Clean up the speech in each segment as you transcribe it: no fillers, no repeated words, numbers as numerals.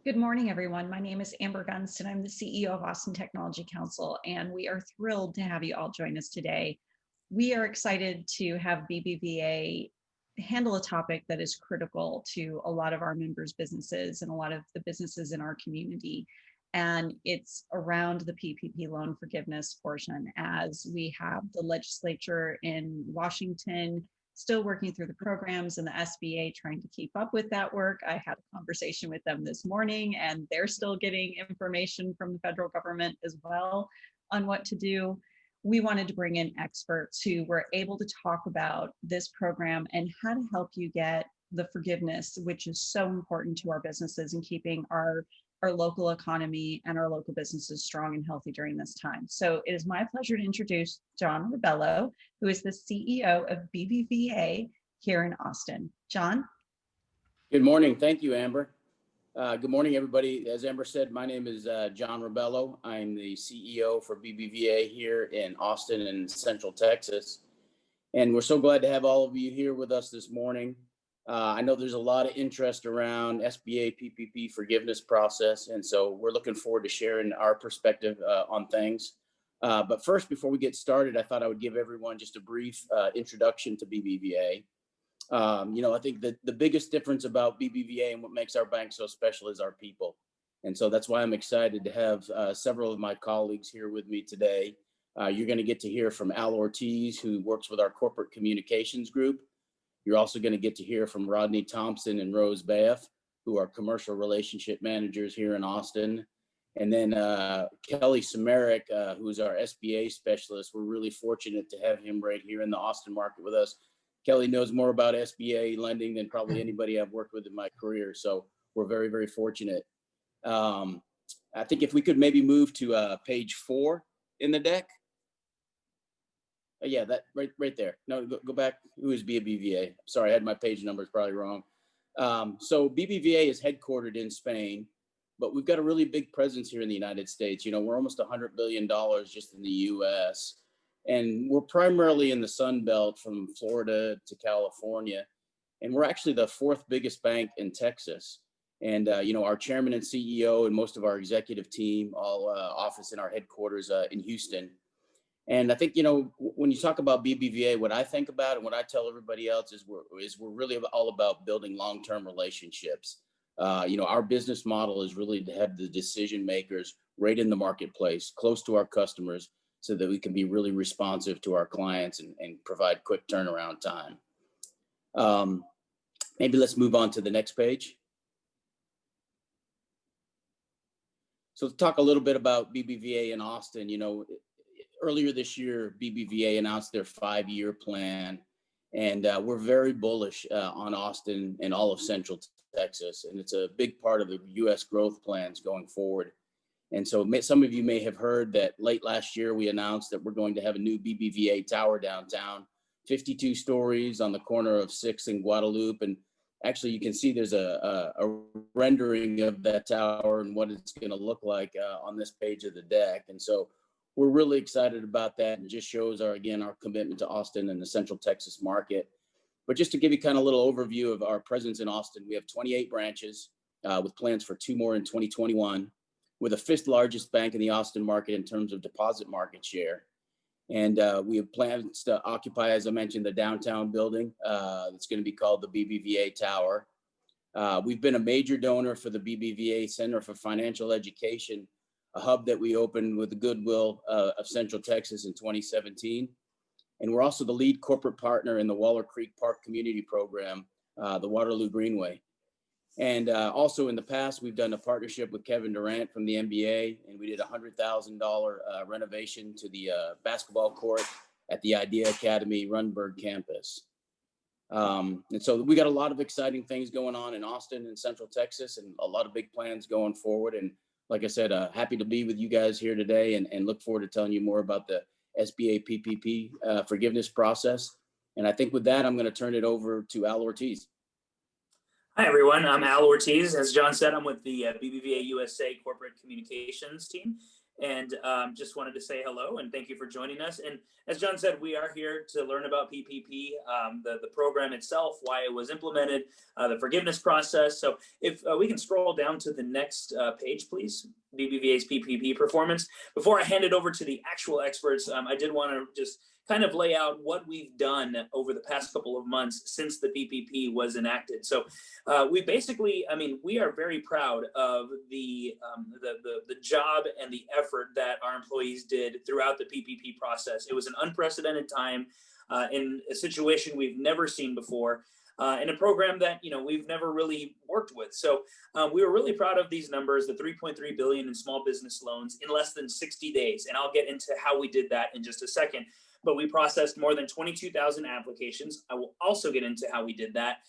Good morning, everyone. My name is Amber Gunston. I'm the CEO of Austin Technology Council, and we are thrilled to have you all join us today. We are excited to have BBVA handle a topic that is critical to a lot of our members' businesses and a lot of the businesses in our community. And it's around the PPP loan forgiveness portion, as we have the legislature in Washington still working through the programs and the SBA trying to keep up with that work. I had a conversation with them this morning, and they're still getting information from the federal government as well on what to do. We wanted to bring in experts who were able to talk about this program and how to help you get the forgiveness, which is so important to our businesses and keeping our local economy and our local businesses strong and healthy during this time. So it is my pleasure to introduce John Rebello, who is the CEO of BBVA here in Austin. John? Good morning. Thank you, Amber. Good morning, everybody. As Amber said, my name is John Rebello. I'm the CEO for BBVA here in Austin and Central Texas. And we're so glad to have all of you here with us this morning. I know there's a lot of interest around SBA PPP forgiveness process, and so we're looking forward to sharing our perspective on things. But first, before we get started, I thought I would give everyone just a brief introduction to BBVA. I think that the biggest difference about BBVA and what makes our bank so special is our people. And so that's why I'm excited to have several of my colleagues here with me today. You're going to get to hear from Al Ortiz, who works with our corporate communications group. You're also going to get to hear from Rodney, Thompson, and Bayeff, who are commercial relationship managers here in Austin. And then Kelly Cmerek, who is our SBA specialist. We're really fortunate to have him right here in the Austin market with us. Kelly knows more about SBA lending than probably anybody I've worked with in my career. So we're very, very fortunate. I think if we could maybe move to page 4 in the deck. Yeah, that right there. No, go back. Who is BBVA? Sorry, I had my page numbers probably wrong. So BBVA is headquartered in Spain, but we've got a really big presence here in the United States. We're almost $100 billion just in the US. And we're primarily in the Sun Belt from Florida to California. And we're actually the 4th biggest bank in Texas. And, our chairman and CEO and most of our executive team all office in our headquarters in Houston. And I think, when you talk about BBVA, what I think about and what I tell everybody else is we're really all about building long-term relationships. Our business model is really to have the decision makers right in the marketplace, close to our customers, so that we can be really responsive to our clients and provide quick turnaround time. Maybe let's move on to the next page. So to talk a little bit about BBVA in Austin, earlier this year, BBVA announced their 5-year plan, and we're very bullish on Austin and all of Central Texas, and it's a big part of the U.S. growth plans going forward. And so some of you may have heard that late last year, we announced that we're going to have a new BBVA tower downtown, 52 stories on the corner of 6th and Guadalupe. And actually, you can see there's a rendering of that tower and what it's going to look like on this page of the deck. And so we're really excited about that, and just shows our commitment to Austin and the Central Texas market. But just to give you kind of a little overview of our presence in Austin, we have 28 branches with plans for 2 more in 2021. We're the 5th largest bank in the Austin market in terms of deposit market share. And we have plans to occupy, as I mentioned, the downtown building. That's going to be called the BBVA Tower. We've been a major donor for the BBVA Center for Financial Education, a hub that we opened with the goodwill of Central Texas in 2017. And we're also the lead corporate partner in the Waller Creek Park Community Program, the Waterloo Greenway. And also in the past, we've done a partnership with Kevin Durant from the NBA, and we did a $100,000 renovation to the basketball court at the Idea Academy Runberg campus. And so we got a lot of exciting things going on in Austin and Central Texas, and a lot of big plans going forward. And like I said, happy to be with you guys here today, and look forward to telling you more about the SBA PPP forgiveness process. And I think with that, I'm going to turn it over to Al Ortiz. Hi, everyone. I'm Al Ortiz. As John said, I'm with the BBVA USA corporate communications team. And just wanted to say hello and thank you for joining us. And as John said, we are here to learn about PPP, the program itself, why it was implemented, the forgiveness process. So if we can scroll down to the next page, please, BBVA's PPP performance. Before I hand it over to the actual experts, I did want to just kind of lay out what we've done over the past couple of months since the PPP was enacted. So we basically, I mean, we are very proud of the job and the effort that our employees did throughout the PPP process. It was an unprecedented time in a situation we've never seen before. In a program that we've never really worked with. So we were really proud of these numbers, the 3.3 billion in small business loans in less than 60 days. And I'll get into how we did that in just a second. But we processed more than 22,000 applications. I will also get into how we did that.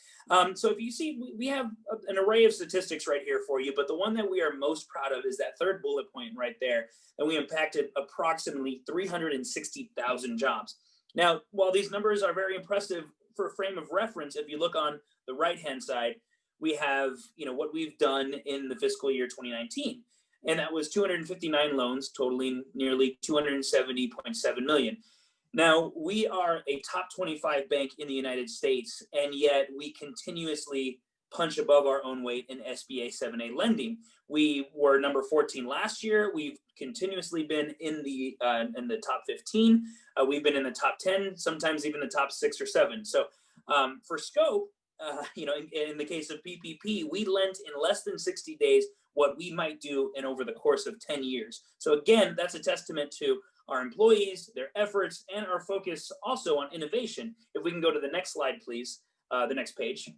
So if you see, we have an array of statistics right here for you, but the one that we are most proud of is that third bullet point right there, that we impacted approximately 360,000 jobs. Now, while these numbers are very impressive for a frame of reference, if you look on the right-hand side, we have what we've done in the fiscal year 2019. And that was 259 loans totaling nearly 270.7 million. Now, we are a top 25 bank in the United States, and yet we continuously punch above our own weight in SBA 7A lending. We were number 14 last year. We've continuously been in the top 15. We've been in the top 10, sometimes even the top 6 or 7. So for scope, in the case of PPP, we lent in less than 60 days what we might do in over the course of 10 years. So again, that's a testament to our employees, their efforts, and our focus also on innovation. If we can go to the next slide, please, the next page,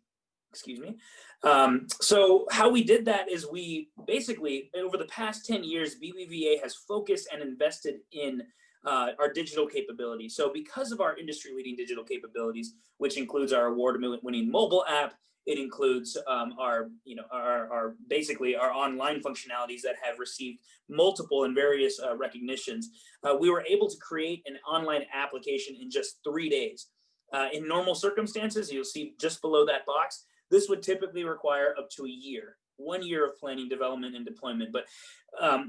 excuse me. So how we did that is we basically, over the past 10 years, BBVA has focused and invested in our digital capabilities. So because of our industry-leading digital capabilities, which includes our award-winning mobile app, it includes our basically our online functionalities that have received multiple and various recognitions. We were able to create an online application in just 3 days. In normal circumstances, you'll see just below that box, this would typically require up to a year, 1 year of planning, development, and deployment. But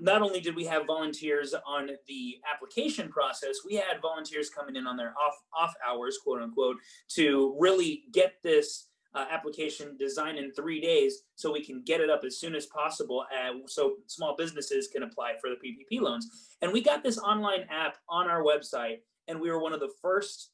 not only did we have volunteers on the application process, we had volunteers coming in on their off hours, quote unquote, to really get this application designed in 3 days so we can get it up as soon as possible so small businesses can apply for the PPP loans. And we got this online app on our website, and we were one of the first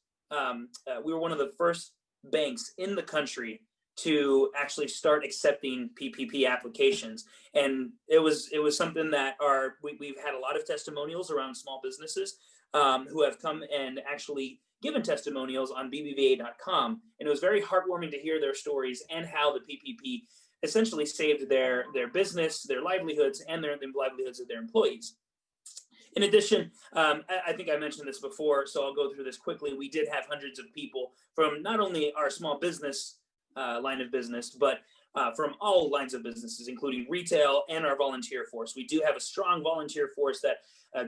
banks in the country to actually start accepting PPP applications. And it was something that we've had a lot of testimonials around small businesses who have come and actually given testimonials on bbva.com. And it was very heartwarming to hear their stories and how the PPP essentially saved their business, their livelihoods, and the livelihoods of their employees. In addition, I think I mentioned this before, so I'll go through this quickly. We did have hundreds of people from not only our small business line of business, but from all lines of businesses, including retail and our volunteer force. We do have a strong volunteer force that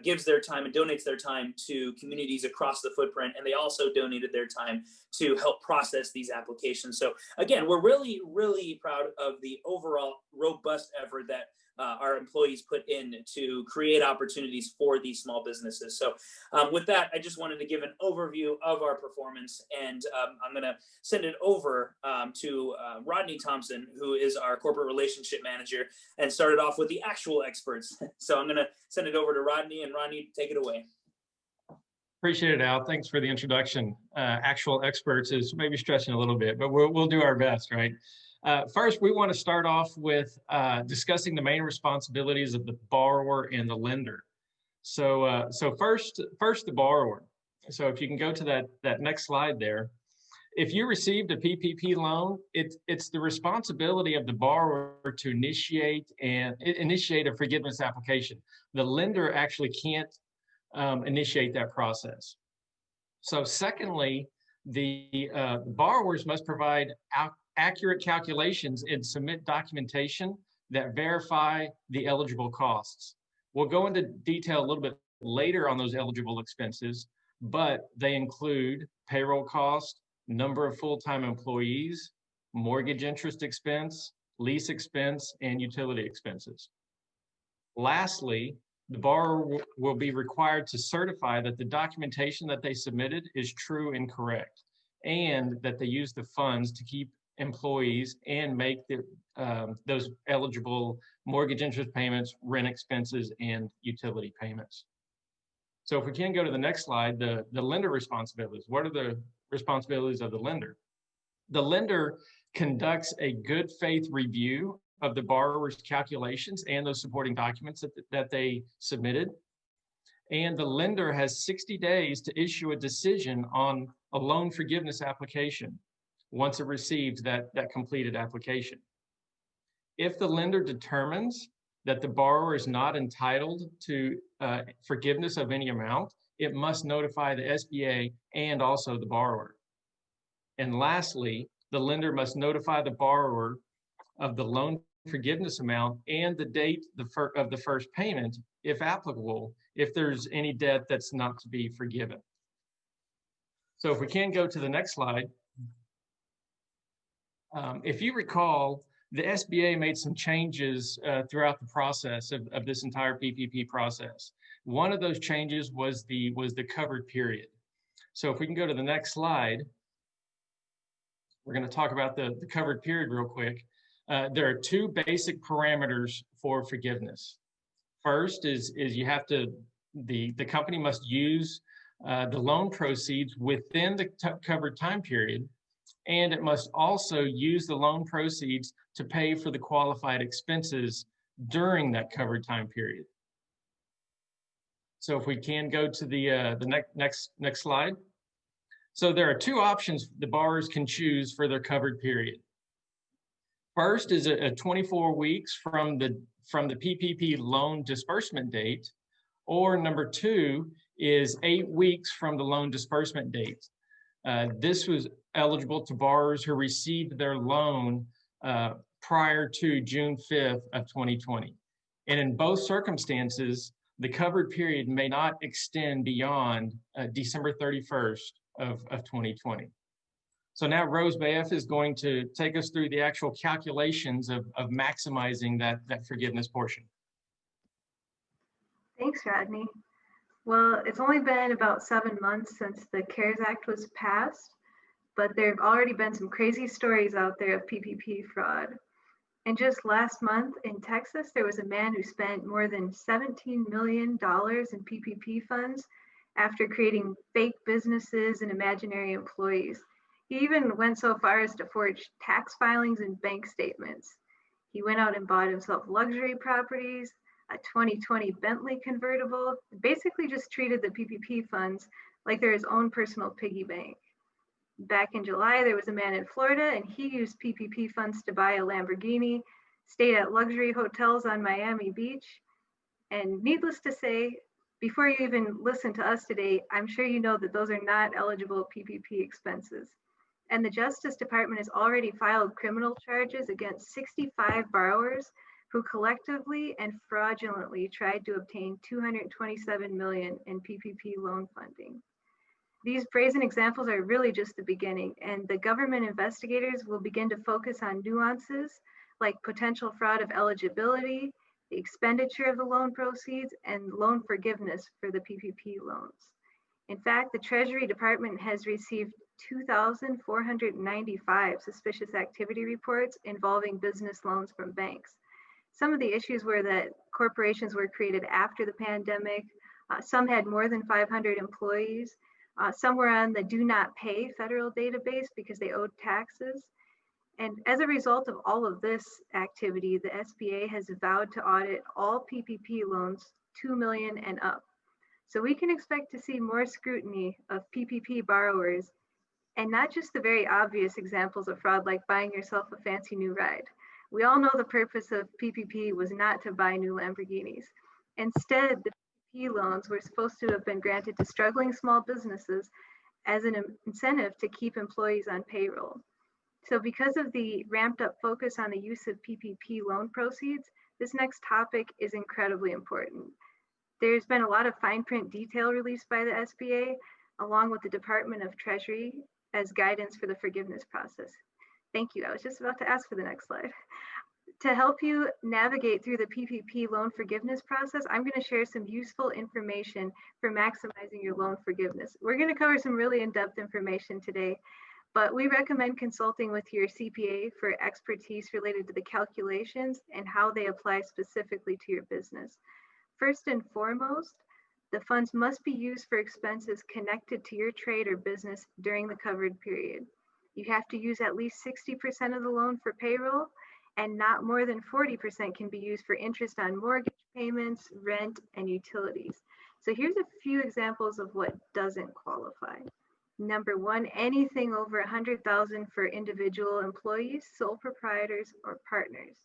gives their time and donates their time to communities across the footprint, and they also donated their time to help process these applications. So again, we're really, really proud of the overall robust effort that our employees put in to create opportunities for these small businesses. So with that, I just wanted to give an overview of our performance, and I'm going to send it over to Rodney Thompson, who is our corporate relationship manager, and started off with the actual experts. So I'm going to send it over to Rodney, and Rodney, take it away. Appreciate it, Al. Thanks for the introduction. Actual experts is maybe stretching a little bit, but we'll do our best, right? First, we want to start off with discussing the main responsibilities of the borrower and the lender. So first the borrower. So if you can go to that next slide there. If you received a PPP loan, it's the responsibility of the borrower to initiate a forgiveness application. The lender actually can't initiate that process. So secondly, the borrowers must provide accurate calculations and submit documentation that verify the eligible costs. We'll go into detail a little bit later on those eligible expenses, but they include payroll cost, number of full-time employees, mortgage interest expense, lease expense, and utility expenses. Lastly, the borrower will be required to certify that the documentation that they submitted is true and correct, and that they use the funds to keep employees and make those eligible mortgage interest payments, rent expenses, and utility payments. So if we can go to the next slide, the lender responsibilities. What are the responsibilities of the lender? The lender conducts a good faith review of the borrower's calculations and those supporting documents that they submitted. And the lender has 60 days to issue a decision on a loan forgiveness application once it receives that completed application. If the lender determines that the borrower is not entitled to forgiveness of any amount, it must notify the SBA and also the borrower. And lastly, the lender must notify the borrower of the loan forgiveness amount and the date of the first payment, if applicable, if there's any debt that's not to be forgiven. So if we can go to the next slide. If you recall, the SBA made some changes throughout the process of this entire PPP process. One of those changes was the covered period. So if we can go to the next slide, we're going to talk about the covered period real quick. There are two basic parameters for forgiveness. First is you have to, the company must use the loan proceeds within the covered time period, and it must also use the loan proceeds to pay for the qualified expenses during that covered time period. So if we can go to the next slide. So there are two options the borrowers can choose for their covered period. First is a 24 weeks from the PPP loan disbursement date, or number two is 8 weeks from the loan disbursement date. This was eligible to borrowers who received their loan prior to June 5th of 2020. And in both circumstances, the covered period may not extend beyond December 31st of 2020. So now Rose Bayeff is going to take us through the actual calculations of maximizing that forgiveness portion. Thanks, Rodney. Well, it's only been about 7 months since the CARES Act was passed, but there have already been some crazy stories out there of PPP fraud. And just last month in Texas, there was a man who spent more than $17 million in PPP funds after creating fake businesses and imaginary employees. He even went so far as to forge tax filings and bank statements. He went out and bought himself luxury properties, a 2020 Bentley convertible, basically just treated the PPP funds like they're his own personal piggy bank. Back in July, there was a man in Florida and he used PPP funds to buy a Lamborghini, stayed at luxury hotels on Miami Beach. And needless to say, before you even listen to us today, I'm sure you know that those are not eligible PPP expenses. And the Justice Department has already filed criminal charges against 65 borrowers who collectively and fraudulently tried to obtain $227 million in PPP loan funding. These brazen examples are really just the beginning, and the government investigators will begin to focus on nuances like potential fraud of eligibility, the expenditure of the loan proceeds, and loan forgiveness for the PPP loans. In fact, the Treasury Department has received 2,495 suspicious activity reports involving business loans from banks. Some of the issues were that corporations were created after the pandemic. Some had more than 500 employees. Some were on the do not pay federal database because they owed taxes. And as a result of all of this activity, the SBA has vowed to audit all PPP loans 2 million and up. So we can expect to see more scrutiny of PPP borrowers, and not just the very obvious examples of fraud like buying yourself a fancy new ride. We all know the purpose of PPP was not to buy new Lamborghinis. Instead, the PPP loans were supposed to have been granted to struggling small businesses as an incentive to keep employees on payroll. So because of the ramped up focus on the use of PPP loan proceeds, this next topic is incredibly important. There's been a lot of fine print detail released by the SBA, along with the Department of Treasury, as guidance for the forgiveness process. Thank you. I was just about to ask for the next slide. To help you navigate through the PPP loan forgiveness process, I'm going to share some useful information for maximizing your loan forgiveness. We're going to cover some really in-depth information today, but we recommend consulting with your CPA for expertise related to the calculations and how they apply specifically to your business. First and foremost, the funds must be used for expenses connected to your trade or business during the covered period. You have to use at least 60% of the loan for payroll, and not more than 40% can be used for interest on mortgage payments, rent, and utilities. So here's a few examples of what doesn't qualify. Number one, anything over $100,000 for individual employees, sole proprietors, or partners.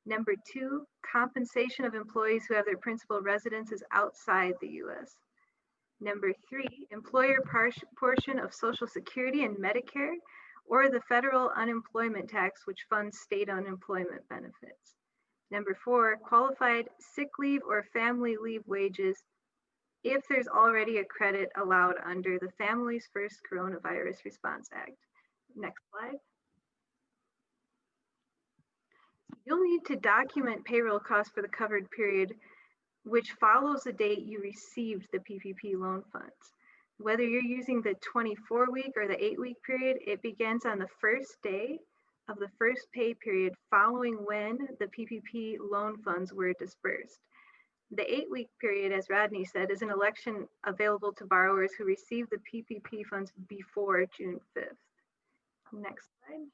Number two, compensation of employees who have their principal residences outside the US. Number three, employer portion of Social Security and Medicare, or the federal unemployment tax, which funds state unemployment benefits. Number four, qualified sick leave or family leave wages if there's already a credit allowed under the Families First Coronavirus Response Act. Next slide. You'll need to document payroll costs for the covered period, which follows the date you received the PPP loan funds. Whether you're using the 24-week or the 8-week period, it begins on the first day of the first pay period following when the PPP loan funds were dispersed. The 8-week period, as Rodney said, is an election available to borrowers who receive the PPP funds before June 5th. Next slide.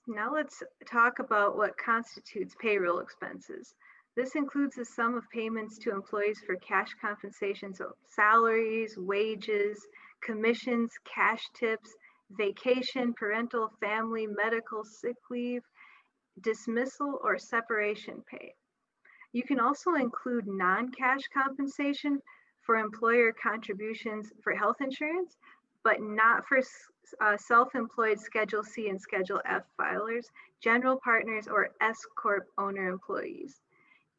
Now let's talk about what constitutes payroll expenses. This includes the sum of payments to employees for cash compensation, so salaries, wages, commissions, cash tips, vacation, parental, family, medical, sick leave, dismissal, or separation pay. You can also include non-cash compensation for employer contributions for health insurance, but not for self-employed Schedule C and Schedule F filers, general partners, or S-Corp owner employees.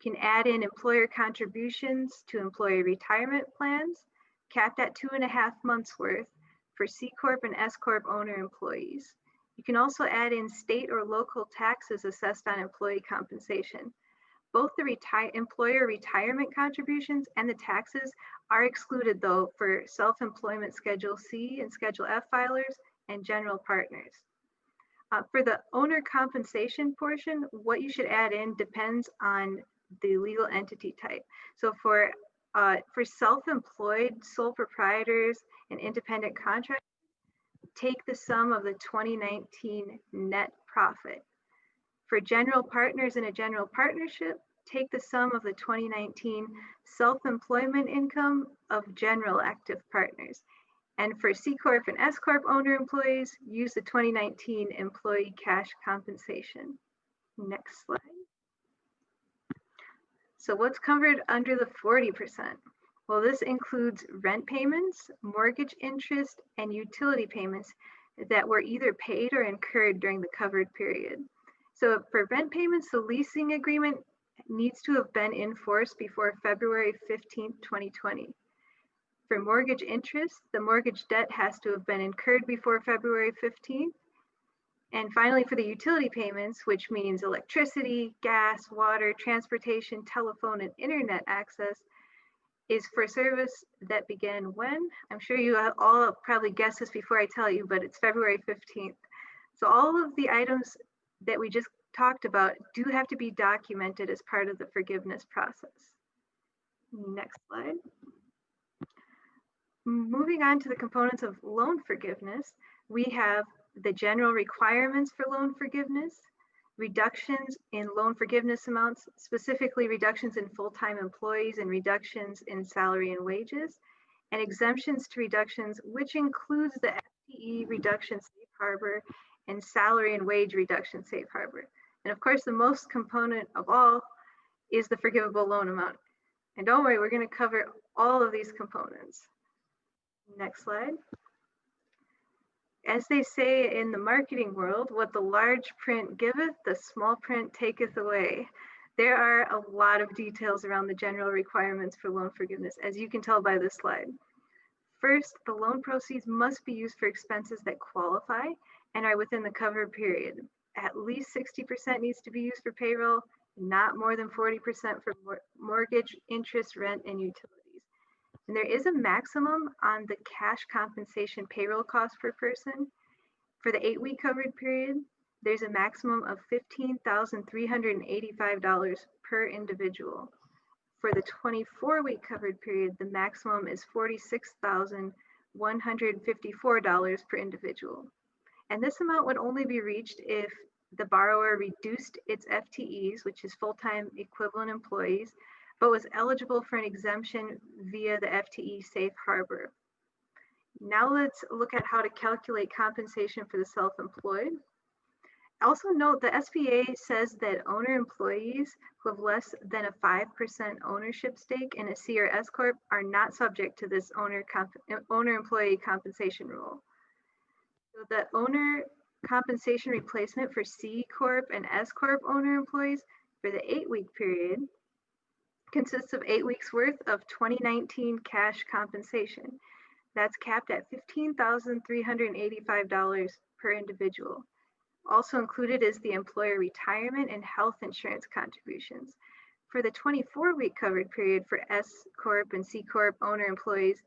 You can add in employer contributions to employee retirement plans, capped at 2.5 months worth for C-Corp and S-Corp owner employees. You can also add in state or local taxes assessed on employee compensation. Both the employer retirement contributions and the taxes are excluded, though, for self-employment Schedule C and Schedule F filers and general partners. For the owner compensation portion, what you should add in depends on the legal entity type. So for self-employed, sole proprietors, and independent contractors, take the sum of the 2019 net profit. For general partners in a general partnership, take the sum of the 2019 self-employment income of general active partners. And for C-Corp and S-Corp owner employees, use the 2019 employee cash compensation. Next slide. So what's covered under the 40%? Well, this includes rent payments, mortgage interest, and utility payments that were either paid or incurred during the covered period. So for rent payments, the leasing agreement needs to have been in force before February 15th, 2020. For mortgage interest, the mortgage debt has to have been incurred before February 15th. And finally, for the utility payments, which means electricity, gas, water, transportation, telephone, and internet access, is for service that began when? I'm sure you all probably guessed this before I tell you, but it's February 15th. So all of the items that we just talked about do have to be documented as part of the forgiveness process. Next slide. Moving on to the components of loan forgiveness, we have the general requirements for loan forgiveness, reductions in loan forgiveness amounts, specifically reductions in full-time employees and reductions in salary and wages, and exemptions to reductions, which includes the FTE reduction safe harbor and salary and wage reduction safe harbor. And of course, the most component of all is the forgivable loan amount. And don't worry, we're going to cover all of these components. Next slide. As they say in the marketing world, what the large print giveth, the small print taketh away. There are a lot of details around the general requirements for loan forgiveness, as you can tell by this slide. First, the loan proceeds must be used for expenses that qualify and are within the covered period. At least 60% needs to be used for payroll, not more than 40% for mortgage, interest, rent, and utilities. And there is a maximum on the cash compensation payroll cost per person. For the 8-week covered period, there's a maximum of $15,385 per individual. For the 24-week covered period, the maximum is $46,154 per individual. And this amount would only be reached if the borrower reduced its FTEs, which is full-time equivalent employees, but was eligible for an exemption via the FTE safe harbor. Now let's look at how to calculate compensation for the self-employed. Also note the SBA says that owner employees who have less than a 5% ownership stake in a C or S Corp are not subject to this owner employee compensation rule. So the owner compensation replacement for C Corp and S Corp owner employees for the 8-week period consists of 8 weeks worth of 2019 cash compensation. That's capped at $15,385 per individual. Also included is the employer retirement and health insurance contributions. For the 24-week covered period for S Corp and C Corp owner employees,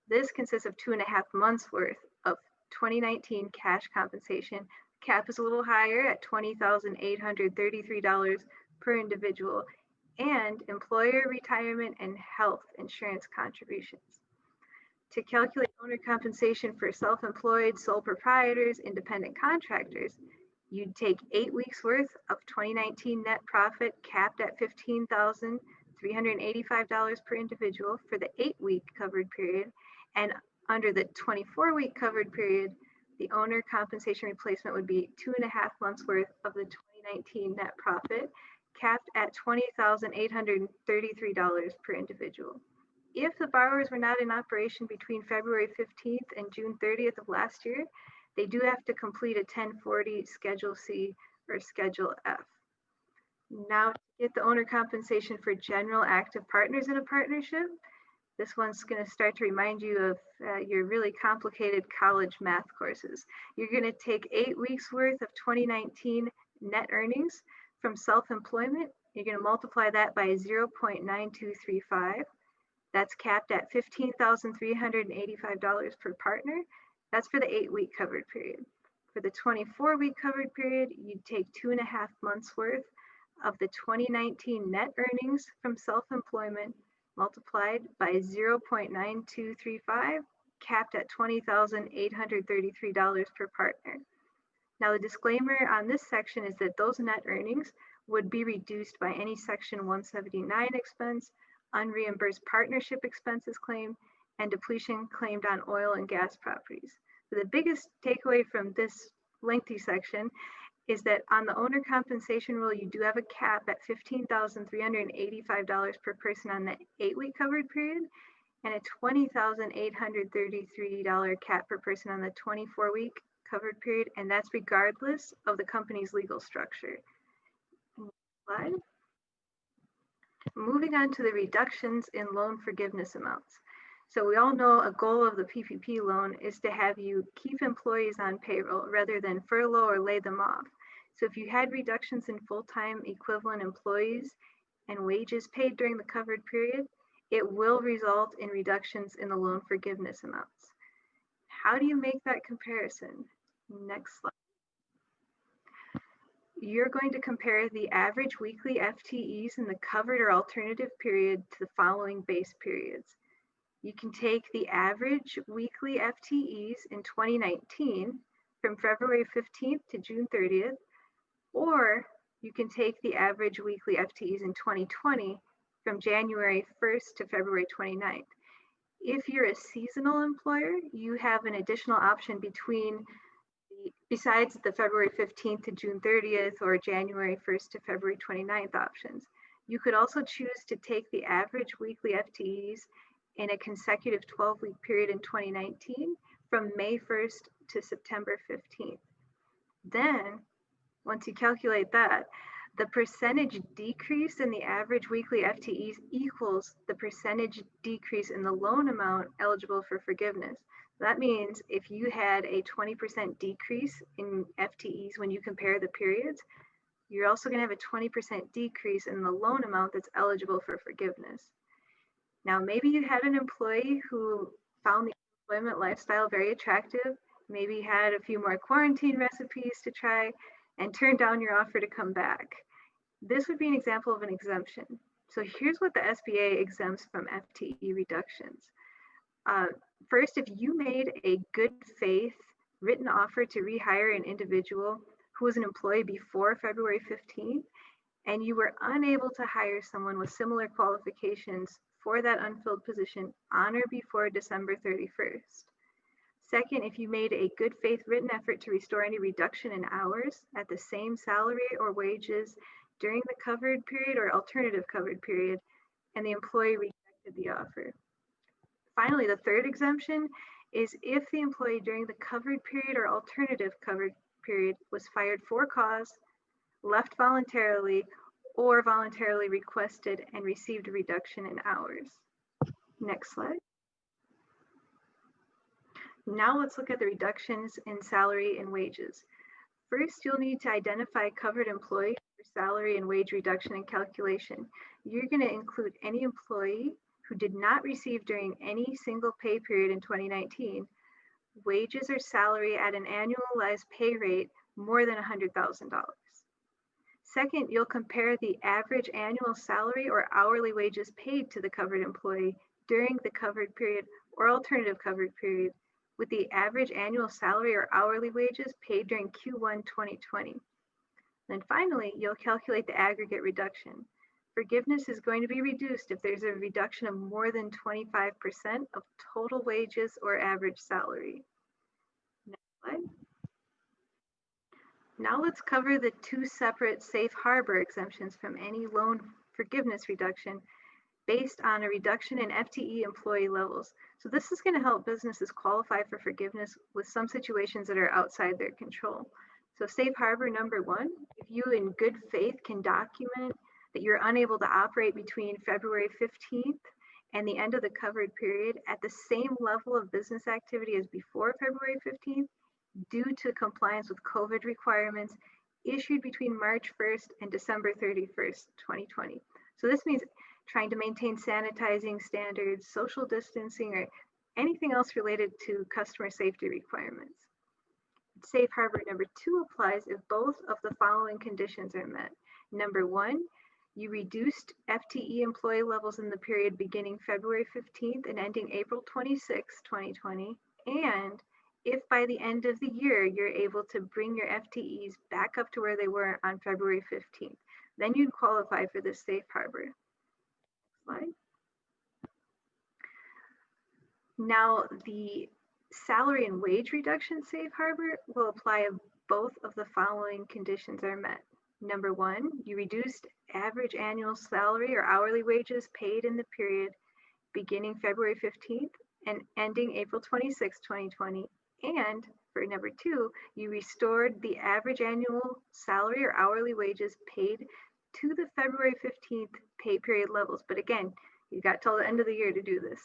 this consists of 2.5 months worth of 2019 cash compensation. Cap is a little higher at $20,833 per individual, and employer retirement and health insurance contributions. To calculate owner compensation for self-employed, sole proprietors, independent contractors, you'd take 8 weeks worth of 2019 net profit capped at $15,385 per individual for the 8-week covered period, and under the 24-week covered period, the owner compensation replacement would be 2.5 months worth of the 2019 net profit capped at $20,833 per individual. If the borrowers were not in operation between February 15th and June 30th of last year, they do have to complete a 1040 Schedule C or Schedule F. Now, to get the owner compensation for general active partners in a partnership, this one's going to start to remind you of your really complicated college math courses. You're going to take 8 weeks worth of 2019 net earnings from self-employment. You're going to multiply that by 0.9235. That's capped at $15,385 per partner. That's for the 8-week covered period. For the 24-week covered period, you'd take 2.5 months worth of the 2019 net earnings from self-employment multiplied by 0.9235, capped at $20,833 per partner. Now the disclaimer on this section is that those net earnings would be reduced by any Section 179 expense, unreimbursed partnership expenses claimed, and depletion claimed on oil and gas properties. So the biggest takeaway from this lengthy section is that on the owner compensation rule, you do have a cap at $15,385 per person on the 8-week covered period, and a $20,833 cap per person on the 24-week covered period, and that's regardless of the company's legal structure. Slide. Moving on to the reductions in loan forgiveness amounts. So we all know a goal of the PPP loan is to have you keep employees on payroll rather than furlough or lay them off. So if you had reductions in full-time equivalent employees and wages paid during the covered period, it will result in reductions in the loan forgiveness amounts. How do you make that comparison? Next slide. You're going to compare the average weekly FTEs in the covered or alternative period to the following base periods. You can take the average weekly FTEs in 2019 from February 15th to June 30th, or you can take the average weekly FTEs in 2020 from January 1st to February 29th. If you're a seasonal employer, you have an additional option besides the February 15th to June 30th or January 1st to February 29th options. You could also choose to take the average weekly FTEs in a consecutive 12-week period in 2019 from May 1st to September 15th. Then, once you calculate that, The percentage decrease in the average weekly FTEs equals the percentage decrease in the loan amount eligible for forgiveness. That means if you had a 20% decrease in FTEs when you compare the periods, you're also going to have a 20% decrease in the loan amount that's eligible for forgiveness. Now, maybe you had an employee who found the employment lifestyle very attractive, maybe had a few more quarantine recipes to try, and turned down your offer to come back. This would be an example of an exemption. So here's what the SBA exempts from FTE reductions. First, if you made a good faith written offer to rehire an individual who was an employee before February 15th, and you were unable to hire someone with similar qualifications for that unfilled position on or before December 31st. Second, if you made a good faith written effort to restore any reduction in hours at the same salary or wages during the covered period or alternative covered period, and the employee rejected the offer. Finally, the third exemption is if the employee during the covered period or alternative covered period was fired for cause, left voluntarily, or voluntarily requested and received a reduction in hours. Next slide. Now let's look at the reductions in salary and wages. First, you'll need to identify covered employee for salary and wage reduction and calculation. You're going to include any employee who did not receive during any single pay period in 2019 wages or salary at an annualized pay rate more than $100,000. Second, you'll compare the average annual salary or hourly wages paid to the covered employee during the covered period or alternative covered period with the average annual salary or hourly wages paid during Q1 2020. Then finally, you'll calculate the aggregate reduction. Forgiveness is going to be reduced if there's a reduction of more than 25% of total wages or average salary. Next slide. Now let's cover the two separate safe harbor exemptions from any loan forgiveness reduction based on a reduction in FTE employee levels. So this is going to help businesses qualify for forgiveness with some situations that are outside their control. So safe harbor number one, if you in good faith can document that you're unable to operate between February 15th and the end of the covered period at the same level of business activity as before February 15th, due to compliance with COVID requirements issued between March 1st and December 31st, 2020. So this means trying to maintain sanitizing standards, social distancing, or anything else related to customer safety requirements. Safe harbor number two applies if both of the following conditions are met. Number one, you reduced FTE employee levels in the period beginning February 15th and ending April 26, 2020, and if by the end of the year, you're able to bring your FTEs back up to where they were on February 15th, then you'd qualify for this safe harbor. Slide. Now, the salary and wage reduction safe harbor will apply if both of the following conditions are met. Number one, you reduced average annual salary or hourly wages paid in the period beginning February 15th and ending April 26, 2020. And for number two, you restored the average annual salary or hourly wages paid to the February 15th pay period levels. But again, you got till the end of the year to do this.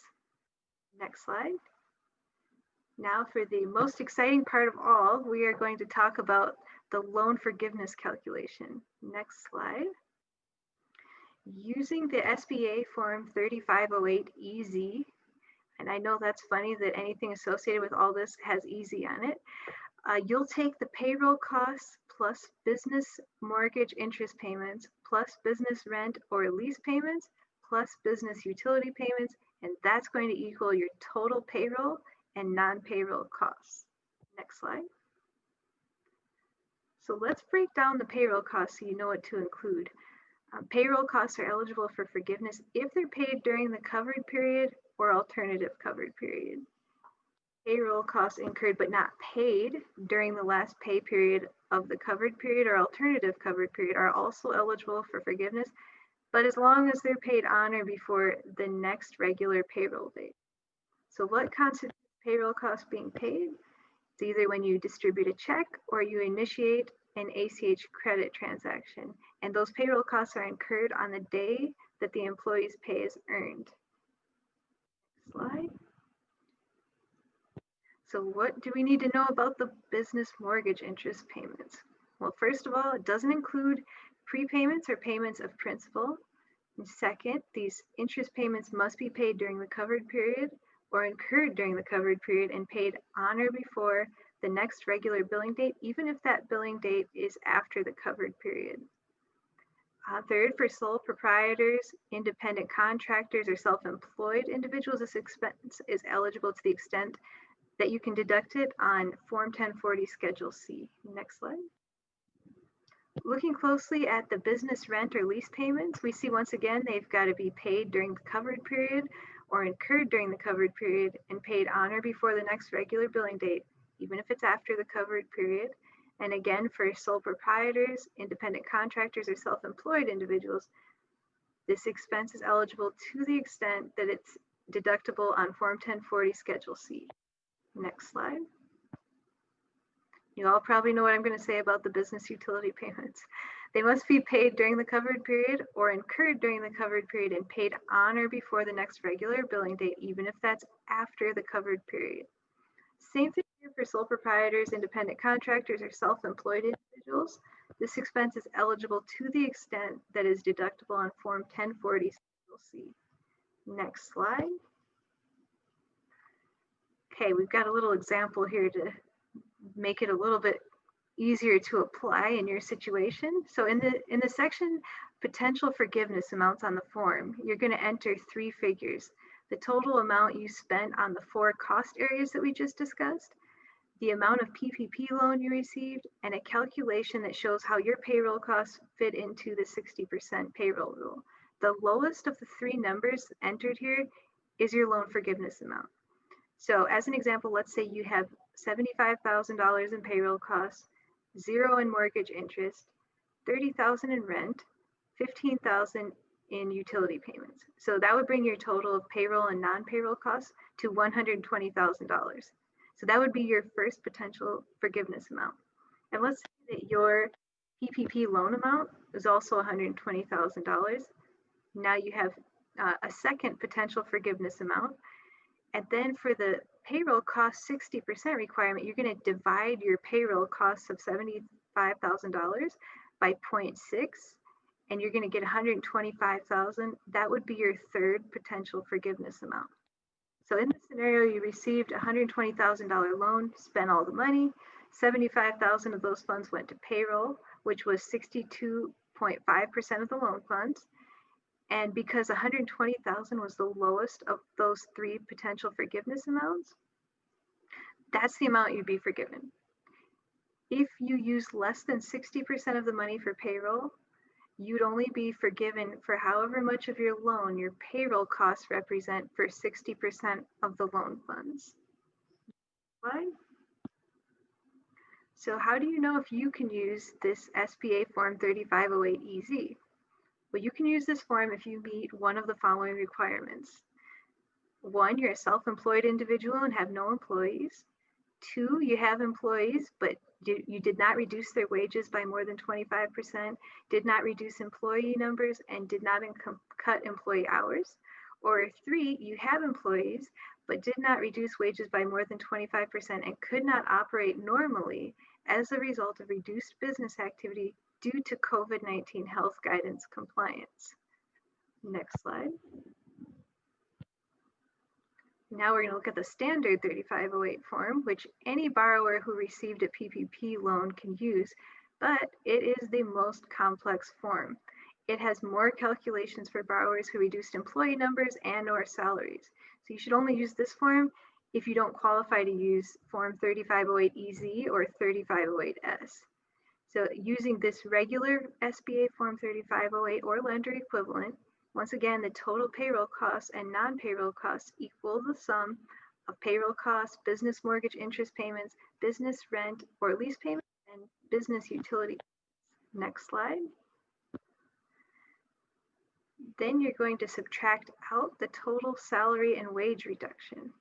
Next slide. Now for the most exciting part of all, we are going to talk about the loan forgiveness calculation. Next slide. Using the SBA Form 3508EZ, and I know that's funny that anything associated with all this has easy on it. You'll take the payroll costs plus business mortgage interest payments plus business rent or lease payments plus business utility payments, and that's going to equal your total payroll and non-payroll costs. Next slide. So let's break down the payroll costs so you know what to include. Payroll costs are eligible for forgiveness if they're paid during the covered period or alternative covered period. Payroll costs incurred but not paid during the last pay period of the covered period or alternative covered period are also eligible for forgiveness, but as long as they're paid on or before the next regular payroll date. So what constitutes payroll costs being paid? It's either when you distribute a check or you initiate an ACH credit transaction, and those payroll costs are incurred on the day that the employee's pay is earned. Slide. So what do we need to know about the business mortgage interest payments? Well, first of all, it doesn't include prepayments or payments of principal. And second, these interest payments must be paid during the covered period or incurred during the covered period and paid on or before the next regular billing date, even if that billing date is after the covered period. Third, for sole proprietors, independent contractors, or self-employed individuals, this expense is eligible to the extent that you can deduct it on Form 1040 Schedule C. Next slide. Looking closely at the business rent or lease payments, we see once again they've got to be paid during the covered period or incurred during the covered period and paid on or before the next regular billing date, even if it's after the covered period. And again, for sole proprietors, independent contractors, or self-employed individuals, this expense is eligible to the extent that it's deductible on Form 1040 Schedule C. Next slide. You all probably know what I'm going to say about the business utility payments. They must be paid during the covered period or incurred during the covered period and paid on or before the next regular billing date, even if that's after the covered period. Same thing here for sole proprietors, independent contractors, or self-employed individuals. This expense is eligible to the extent that is deductible on Form 1040 Schedule C. Next slide. Okay, we've got a little example here to make it a little bit easier to apply in your situation. So in the section potential forgiveness amounts on the form, you're going to enter 3 figures: the total amount you spent on the 4 cost areas that we just discussed, the amount of PPP loan you received, and a calculation that shows how your payroll costs fit into the 60% payroll rule. The lowest of the 3 numbers entered here is your loan forgiveness amount. So as an example, let's say you have $75,000 in payroll costs, 0 in mortgage interest, $30,000 in rent, $15,000 in utility payments. So that would bring your total of payroll and non-payroll costs to $120,000. So that would be your first potential forgiveness amount. And let's say that your PPP loan amount is also $120,000. Now you have a second potential forgiveness amount. And then for the payroll cost 60% requirement, you're going to divide your payroll costs of $75,000 by 0.6, and you're going to get $125,000. That would be your third potential forgiveness amount. So in this scenario, you received a $120,000 loan, spent all the money, 75,000 of those funds went to payroll, which was 62.5% of the loan funds. And because 120,000 was the lowest of those 3 potential forgiveness amounts, that's the amount you'd be forgiven. If you use less than 60% of the money for payroll, you'd only be forgiven for however much of your loan your payroll costs represent for 60% of the loan funds. Slide. So how do you know if you can use this SBA Form 3508EZ? Well, you can use this form if you meet one of the following requirements. 1, you're a self-employed individual and have no employees. 2, you have employees, but you did not reduce their wages by more than 25%, did not reduce employee numbers, and did not cut employee hours. Or 3, you have employees, but did not reduce wages by more than 25% and could not operate normally as a result of reduced business activity due to COVID-19 health guidance compliance. Next slide. Now we're going to look at the standard 3508 form, which any borrower who received a PPP loan can use, but it is the most complex form. It has more calculations for borrowers who reduced employee numbers and/or salaries. So you should only use this form if you don't qualify to use Form 3508EZ or 3508S. So using this regular SBA Form 3508 or lender equivalent, once again, the total payroll costs and non-payroll costs equal the sum of payroll costs, business mortgage interest payments, business rent or lease payments, and business utility. Next slide. Then you're going to subtract out the total salary and wage reduction.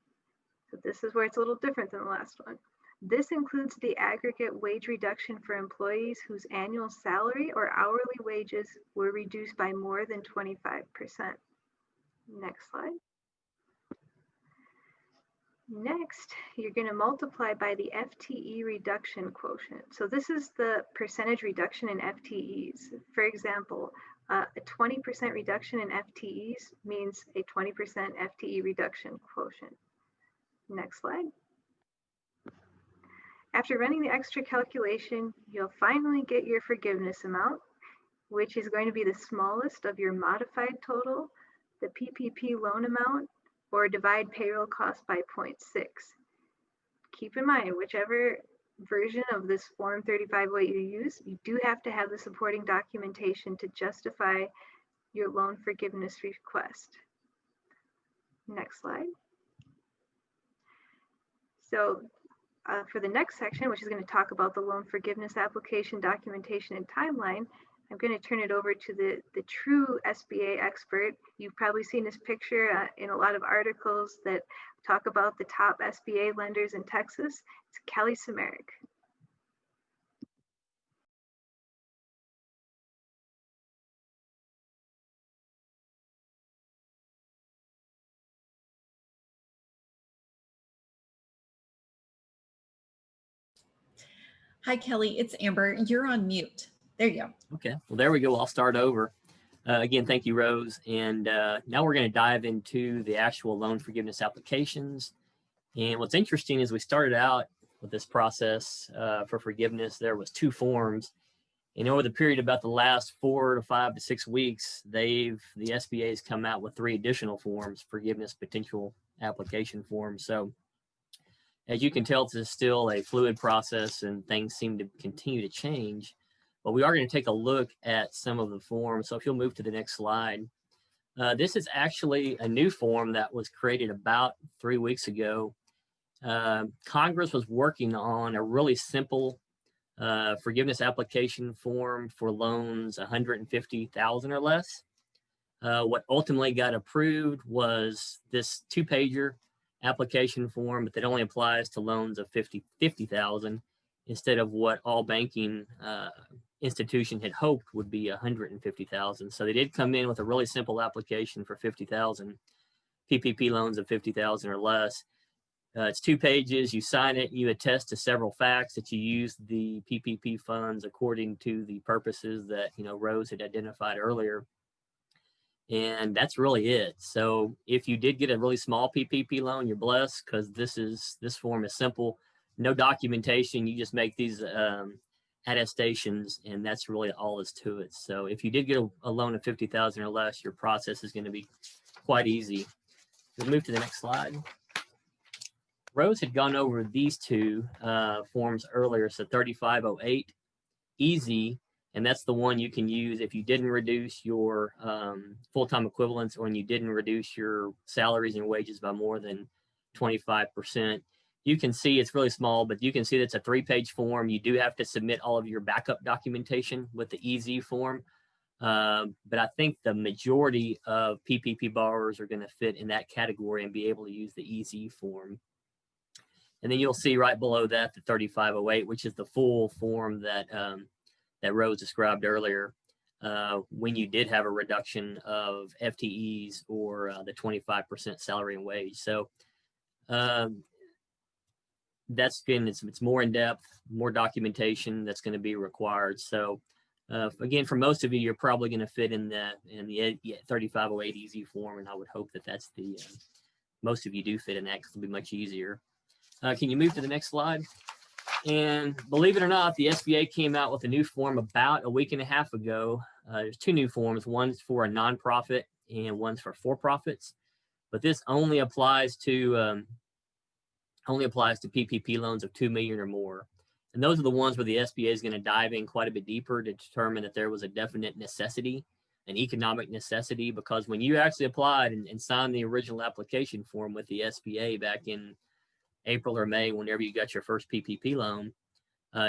So this is where it's a little different than the last one. This includes the aggregate wage reduction for employees whose annual salary or hourly wages were reduced by more than 25%. Next slide. Next, you're going to multiply by the FTE reduction quotient. So this is the percentage reduction in FTEs. For example, a 20% reduction in FTEs means a 20% FTE reduction quotient. Next slide. After running the extra calculation, you'll finally get your forgiveness amount, which is going to be the smallest of your modified total, the PPP loan amount, or divide payroll cost by 0.6. Keep in mind, whichever version of this Form 3508 you use, you do have to have the supporting documentation to justify your loan forgiveness request. Next slide. So for the next section, which is going to talk about the loan forgiveness application, documentation, and timeline, I'm going to turn it over to the true SBA expert. You've probably seen this picture in a lot of articles that talk about the top SBA lenders in Texas. It's Kelly Cmerek. Hi, Kelly. It's Amber. You're on mute. There you go. Okay, well, there we go. I'll start over. Again, thank you, Rose. And now we're going to dive into the actual loan forgiveness applications. And what's interesting is we started out with this process for forgiveness. There was 2 forms. And over the period about the last 4 to 5 to 6 weeks, the SBA has come out with 3 additional forms, forgiveness potential application forms. So as you can tell, this is still a fluid process and things seem to continue to change. But we are going to take a look at some of the forms. So if you'll move to the next slide. This is actually a new form that was created about 3 weeks ago. Congress was working on a really simple forgiveness application form for loans $150,000 or less. What ultimately got approved was this 2-pager application form, but that only applies to loans of $50,000 instead of what all banking institution had hoped would be $150,000. So they did come in with a really simple application for $50,000, PPP loans of $50,000 or less. It's 2 pages. You sign it. You attest to several facts that you used the PPP funds according to the purposes that Rose had identified earlier. And that's really it. So if you did get a really small PPP loan, you're blessed because this form is simple. No documentation. You just make these attestations, and that's really all is to it. So if you did get a loan of $50,000 or less, your process is going to be quite easy. We'll move to the next slide. Rose had gone over these 2 forms earlier. So 3508, easy. And that's the one you can use if you didn't reduce your full-time equivalents or when you didn't reduce your salaries and wages by more than 25%. You can see it's really small, but you can see that's a 3-page form. You do have to submit all of your backup documentation with the EZ form. But I think the majority of PPP borrowers are going to fit in that category and be able to use the EZ form. And then you'll see right below that the 3508, which is the full form that that Rose described earlier, when you did have a reduction of FTEs or the 25% salary and wage. So that's again, it's more in depth, more documentation that's going to be required. So again, for most of you, you're probably going to fit in the 3508 EZ form, and I would hope that that's the most of you do fit in that because it'll be much easier. Can you move to the next slide? And believe it or not, the SBA came out with a new form about a week and a half ago. There's 2 new forms. One's for a nonprofit and one's for for-profits. But this only applies to PPP loans of $2 million or more. And those are the ones where the SBA is going to dive in quite a bit deeper to determine that there was a definite necessity, an economic necessity, because when you actually applied and signed the original application form with the SBA back in April or May, whenever you got your first PPP loan,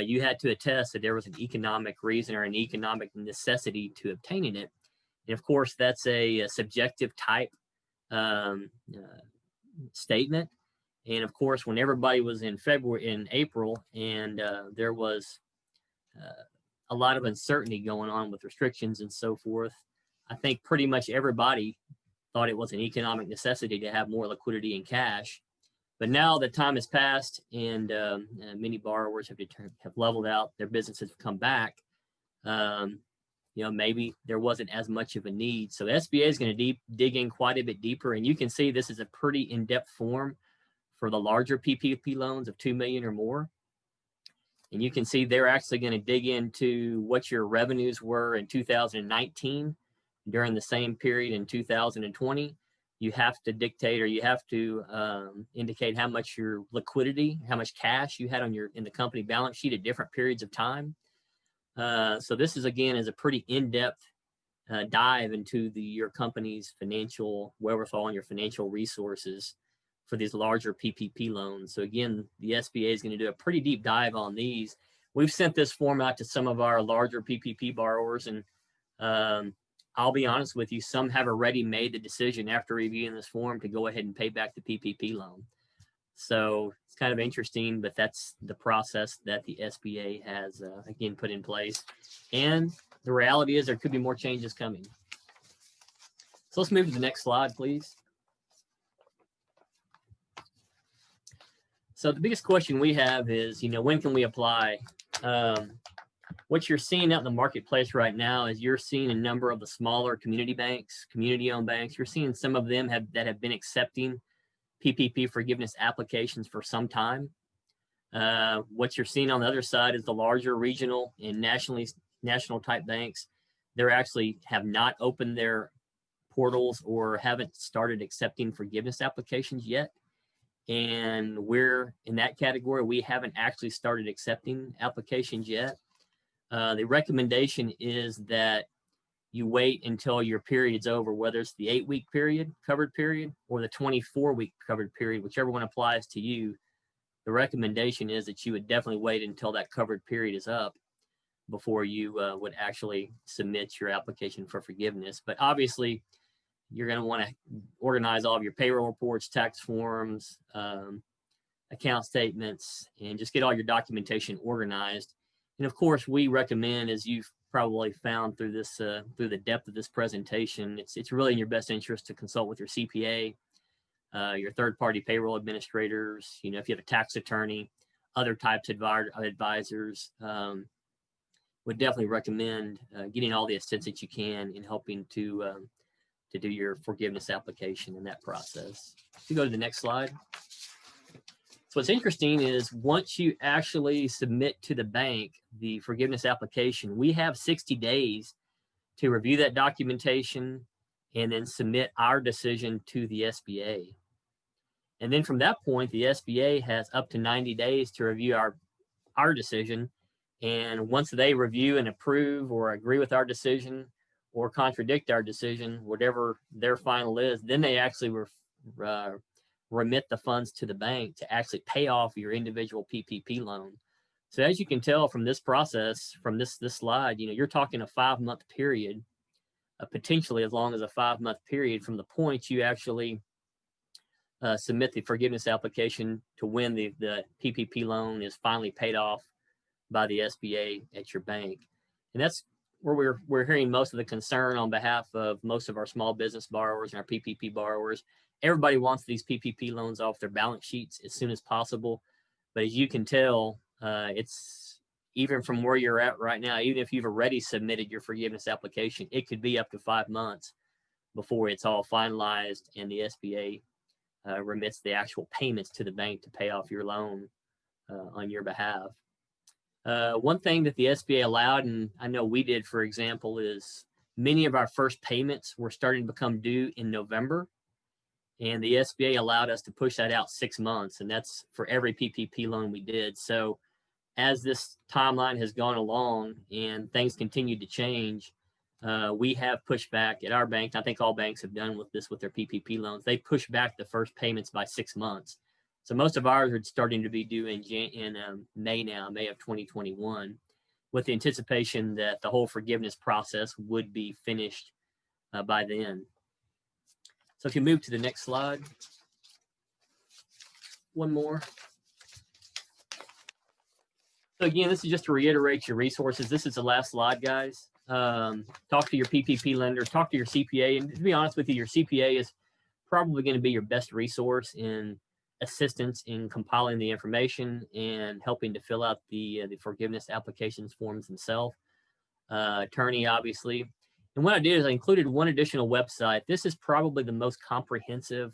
you had to attest that there was an economic reason or an economic necessity to obtaining it. And of course, that's a subjective type statement. And of course, when everybody was in April, and there was a lot of uncertainty going on with restrictions and so forth, I think pretty much everybody thought it was an economic necessity to have more liquidity in cash. But now that time has passed and many borrowers have leveled out, their businesses have come back, maybe there wasn't as much of a need. So the SBA is going to dig in quite a bit deeper. And you can see this is a pretty in-depth form for the larger PPP loans of 2 million or more. And you can see they're actually going to dig into what your revenues were in 2019 during the same period in 2020. You have to dictate, or you have to indicate how much your liquidity, how much cash you had in the company balance sheet at different periods of time. So this is, again, is a pretty in-depth dive into your company's financial wherewithal and your financial resources for these larger PPP loans. So again, the SBA is going to do a pretty deep dive on these. We've sent this form out to some of our larger PPP borrowers, and I'll be honest with you, some have already made the decision after reviewing this form to go ahead and pay back the PPP loan. So it's kind of interesting, but that's the process that the SBA has, again, put in place. And the reality is there could be more changes coming. So let's move to the next slide, please. So the biggest question we have is, when can we apply? What you're seeing out in the marketplace right now is you're seeing a number of the smaller community banks, community-owned banks. You're seeing some of them that have been accepting PPP forgiveness applications for some time. What you're seeing on the other side is the larger regional and national type banks. They're actually have not opened their portals or haven't started accepting forgiveness applications yet. And we're in that category. We haven't actually started accepting applications yet. The recommendation is that you wait until your period's over, whether it's the 8-week period, covered period, or the 24-week covered period, whichever one applies to you. The recommendation is that you would definitely wait until that covered period is up before you would actually submit your application for forgiveness. But obviously, you're going to want to organize all of your payroll reports, tax forms, account statements, and just get all your documentation organized. And of course, we recommend, as you've probably found through this, through the depth of this presentation, it's really in your best interest to consult with your CPA, your third-party payroll administrators. If you have a tax attorney, other types of advisors, would definitely recommend getting all the assistance that you can in helping to do your forgiveness application in that process. If you go to the next slide. So what's interesting is once you actually submit to the bank the forgiveness application, we have 60 days to review that documentation and then submit our decision to the SBA. And then from that point, the SBA has up to 90 days to review our decision. And once they review and approve or agree with our decision or contradict our decision, whatever their final is, then they actually remit the funds to the bank to actually pay off your individual PPP loan. So as you can tell from this process, from this slide, you're talking a 5-month period, potentially as long as a 5-month period from the point you actually submit the forgiveness application to when the PPP loan is finally paid off by the SBA at your bank. And that's where we're hearing most of the concern on behalf of most of our small business borrowers and our PPP borrowers. Everybody wants these PPP loans off their balance sheets as soon as possible. But as you can tell, it's even from where you're at right now, even if you've already submitted your forgiveness application, it could be up to 5 months before it's all finalized and the SBA remits the actual payments to the bank to pay off your loan on your behalf. One thing that the SBA allowed, and I know we did, for example, is many of our first payments were starting to become due in November. And the SBA allowed us to push that out 6 months, and that's for every PPP loan we did. So as this timeline has gone along and things continue to change, we have pushed back at our bank. I think all banks have done with this with their PPP loans. They push back the first payments by 6 months. So most of ours are starting to be due in May now, May of 2021, with the anticipation that the whole forgiveness process would be finished by then. So if you move to the next slide. one more. So again, this is just to reiterate your resources. This is the last slide, guys. Talk to your PPP lender, talk to your CPA. And to be honest with you, your CPA is probably going to be your best resource in assistance in compiling the information and helping to fill out the forgiveness applications forms themselves. Attorney, obviously. And what I did is I included one additional website. This is probably the most comprehensive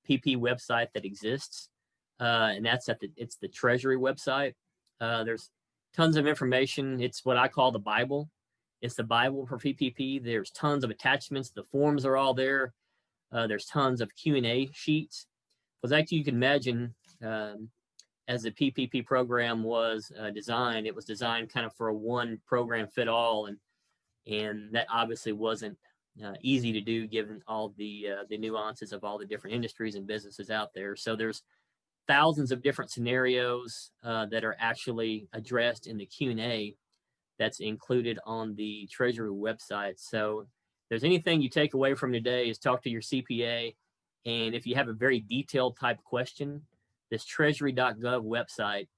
PP website that exists. And that's it's the Treasury website. There's tons of information. It's what I call the Bible. It's the Bible for PPP. There's tons of attachments. The forms are all there. There's tons of Q&A sheets. Because actually you can imagine, as the PPP program was designed, it was designed kind of for a one program fit all. And that obviously wasn't easy to do given all the nuances of all the different industries and businesses out there. So there's thousands of different scenarios that are actually addressed in the Q&A that's included on the Treasury website. So if there's anything you take away from today is talk to your CPA. And if you have a very detailed type question, this treasury.gov website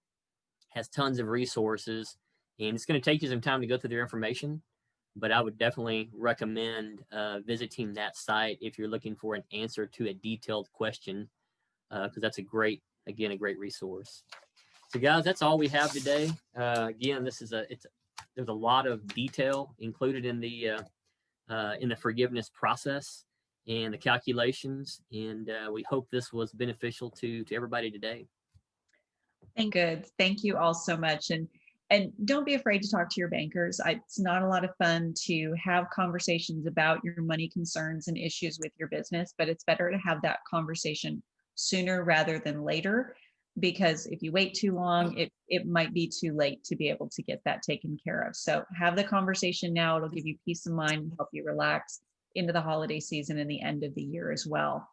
has tons of resources, and it's going to take you some time to go through their information. But I would definitely recommend visiting that site if you're looking for an answer to a detailed question, because that's a great resource. So guys, that's all we have today. Again, there's a lot of detail included in the forgiveness process and the calculations, and we hope this was beneficial to everybody today. Thank you all so much. And don't be afraid to talk to your bankers. It's not a lot of fun to have conversations about your money concerns and issues with your business, but it's better to have that conversation sooner rather than later, because if you wait too long, it might be too late to be able to get that taken care of. So have the conversation now. It'll give you peace of mind and help you relax into the holiday season and the end of the year as well.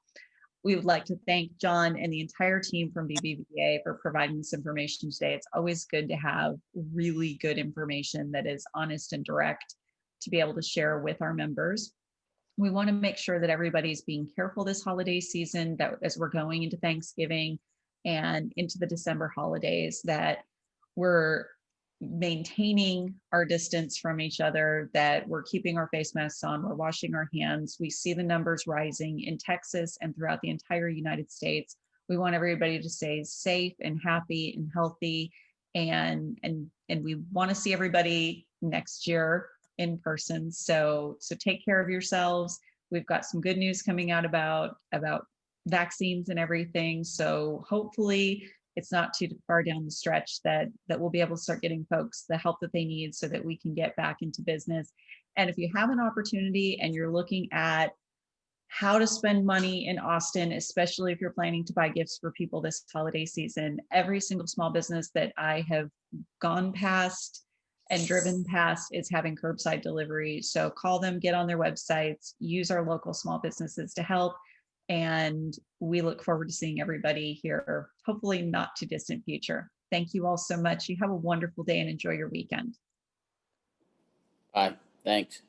We would like to thank John and the entire team from BBVA for providing this information today. It's always good to have really good information that is honest and direct to be able to share with our members. We want to make sure that everybody's being careful this holiday season, that as we're going into Thanksgiving and into the December holidays, that we're maintaining our distance from each other, that we're keeping our face masks on, we're washing our hands. We see the numbers rising in Texas and throughout the entire United States. We want everybody to stay safe and happy and healthy, and we want to see everybody next year in person. So take care of yourselves. We've got some good news coming out about vaccines and everything. So hopefully it's not too far down the stretch that we'll be able to start getting folks the help that they need so that we can get back into business. And if you have an opportunity and you're looking at how to spend money in Austin, especially if you're planning to buy gifts for people this holiday season, every single small business that I have gone past and driven past is having curbside delivery. So call them, get on their websites, use our local small businesses to help. And we look forward to seeing everybody here, hopefully not too distant future. Thank you all so much. You have a wonderful day and enjoy your weekend. Bye. Thanks.